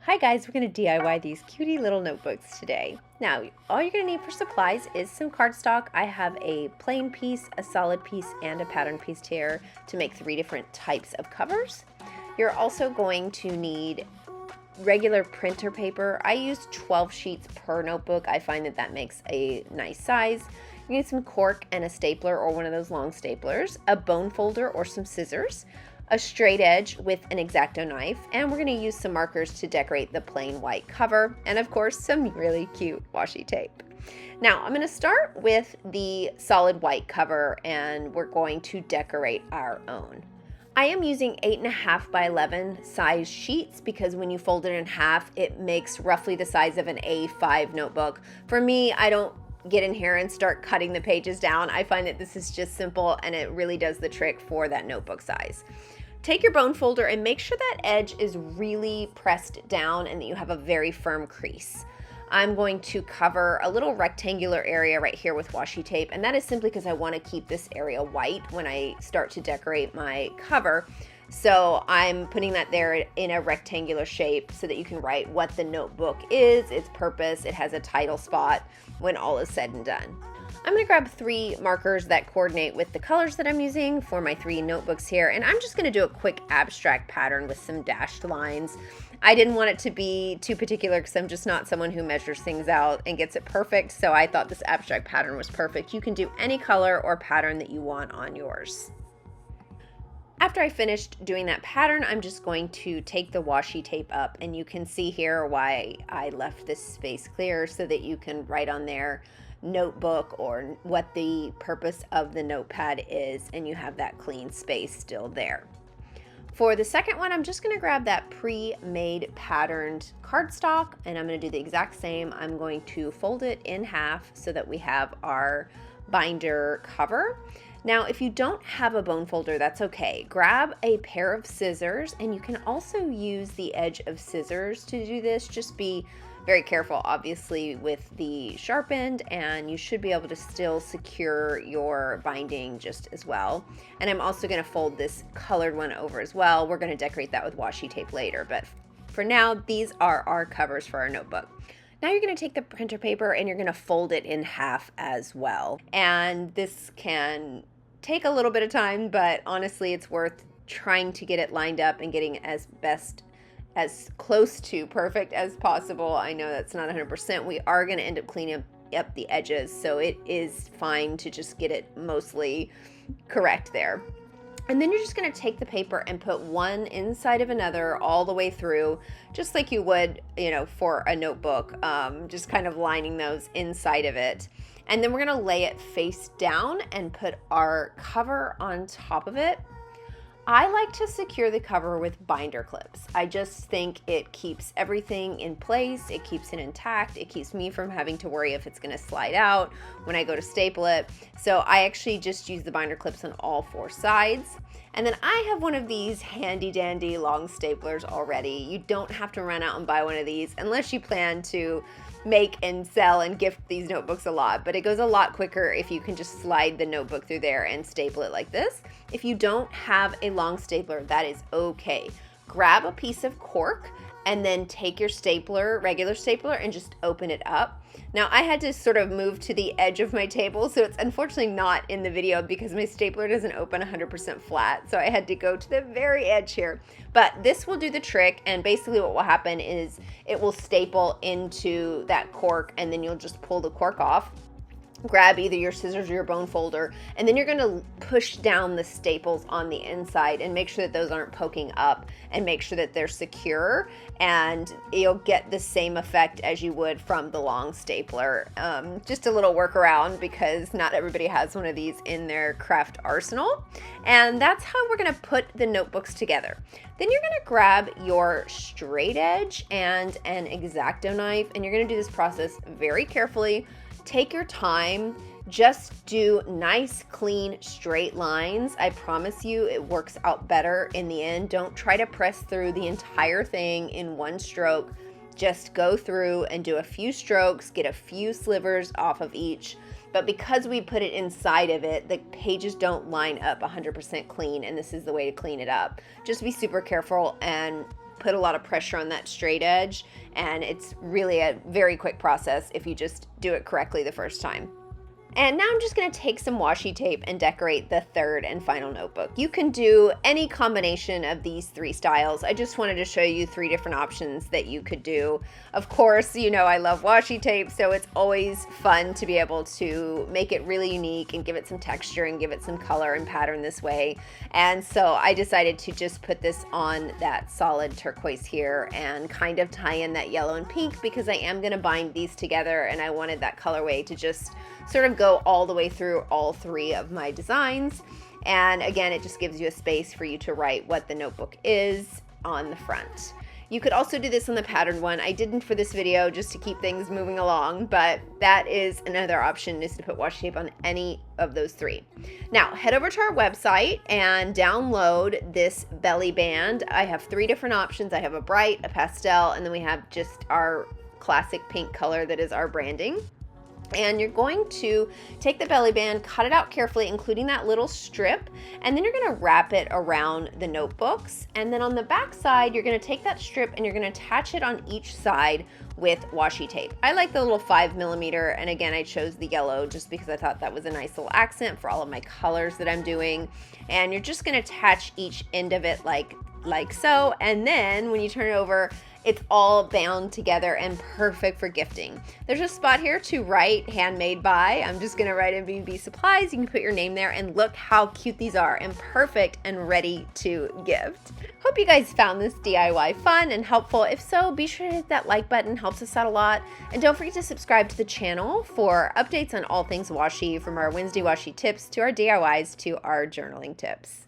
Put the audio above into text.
Hi guys, we're going to DIY these cutie little notebooks today. Now, all you're going to need for supplies is some cardstock. I have a plain piece, a solid piece, and a pattern piece here to make 3 different types of covers. You're also going to need regular printer paper. I use 12 sheets per notebook. I find that makes a nice size. You need some cork and a stapler or one of those long staplers, a bone folder or some scissors, a straight edge with an X-Acto knife, and we're going to use some markers to decorate the plain white cover, and of course some really cute washi tape. Now I'm going to start with the solid white cover, and we're going to decorate our own. I am using 8.5 by 11 size sheets because when you fold it in half, it makes roughly the size of an A5 notebook. For me, I don't get in here and start cutting the pages down. I find that this is just simple and it really does the trick for that notebook size. Take your bone folder and make sure that edge is really pressed down and that you have a very firm crease. I'm going to cover a little rectangular area right here with washi tape, and that is simply because I want to keep this area white when I start to decorate my cover. So I'm putting that there in a rectangular shape so that you can write what the notebook is, its purpose. It has a title spot when all is said and done. I'm going to grab 3 markers that coordinate with the colors that I'm using for my 3 notebooks here, and I'm just going to do a quick abstract pattern with some dashed lines. I didn't want it to be too particular because I'm just not someone who measures things out and gets it perfect, so I thought this abstract pattern was perfect. You can do any color or pattern that you want on yours. After I finished doing that pattern, I'm just going to take the washi tape up, and you can see here why I left this space clear so that you can write on there notebook or what the purpose of the notepad is, and you have that clean space still there. For the second one, I'm just going to grab that pre-made patterned cardstock, and I'm going to do the exact same. I'm going to fold it in half so that we have our binder cover. Now, if you don't have a bone folder, that's okay. Grab a pair of scissors, and you can also use the edge of scissors to do this. Just be very careful, obviously, with the sharp end, and you should be able to still secure your binding just as well. And I'm also going to fold this colored one over as well. We're going to decorate that with washi tape later, but for now, these are our covers for our notebook. Now you're going to take the printer paper and you're going to fold it in half as well. And this can take a little bit of time, but honestly, it's worth trying to get it lined up and getting as close to perfect as possible. I know that's not 100%. We are going to end up cleaning up the edges, so it is fine to just get it mostly correct there. And then you're just going to take the paper and put one inside of another all the way through, just like you would, for a notebook, just kind of lining those inside of it. And then we're going to lay it face down and put our cover on top of it. I like to secure the cover with binder clips. I just think it keeps everything in place. It keeps it intact. It keeps me from having to worry if it's going to slide out when I go to staple it. So I actually just use the binder clips on all 4 sides. And then I have one of these handy dandy long staplers already. You don't have to run out and buy one of these unless you plan to make and sell and gift these notebooks a lot, but it goes a lot quicker if you can just slide the notebook through there and staple it like this. If you don't have a long stapler, that is okay. Grab a piece of cork and then take your stapler, regular stapler, and just open it up. Now I had to sort of move to the edge of my table, so it's unfortunately not in the video because my stapler doesn't open 100% flat, so I had to go to the very edge here. But this will do the trick, and basically what will happen is it will staple into that cork, and then you'll just pull the cork off. Grab either your scissors or your bone folder, and then you're going to push down the staples on the inside and make sure that those aren't poking up, and make sure that they're secure, and you'll get the same effect as you would from the long stapler. Just a little workaround because not everybody has one of these in their craft arsenal. And that's how we're going to put the notebooks together. Then you're going to grab your straight edge and an X-Acto knife, and you're going to do this process very carefully. Take your time, just do nice, clean, straight lines. I promise you it works out better in the end. Don't try to press through the entire thing in one stroke. Just go through and do a few strokes, get a few slivers off of each. But because we put it inside of it, the pages don't line up 100% clean, and this is the way to clean it up. Just be super careful and put a lot of pressure on that straight edge, and it's really a very quick process if you just do it correctly the first time. And now I'm just going to take some washi tape and decorate the third and final notebook. You can do any combination of these 3 styles. I just wanted to show you 3 different options that you could do. Of course, you know I love washi tape, so it's always fun to be able to make it really unique and give it some texture and give it some color and pattern this way. And so I decided to just put this on that solid turquoise here and kind of tie in that yellow and pink, because I am going to bind these together and I wanted that colorway to just sort of go all the way through all 3 of my designs. And again, it just gives you a space for you to write what the notebook is on the front. You could also do this on the patterned one. I didn't for this video just to keep things moving along, but that is another option, is to put washi tape on any of those 3. Now head over to our website and download this belly band. I have 3 different options. I have a bright, a pastel, and then we have just our classic pink color that is our branding. And you're going to take the belly band, cut it out carefully, including that little strip, and then you're going to wrap it around the notebooks. And then on the back side, you're going to take that strip and you're going to attach it on each side with washi tape. I like the little 5mm, and again, I chose the yellow just because I thought that was a nice little accent for all of my colors that I'm doing. And you're just going to attach each end of it like so, and then when you turn it over, it's all bound together and perfect for gifting. There's a spot here to write handmade by. I'm just gonna write in BBB supplies. You can put your name there, and look how cute these are, and perfect and ready to gift. Hope you guys found this DIY fun and helpful. If so, be sure to hit that like button, helps us out a lot. And don't forget to subscribe to the channel for updates on all things washi, from our Wednesday washi tips to our DIYs to our journaling tips.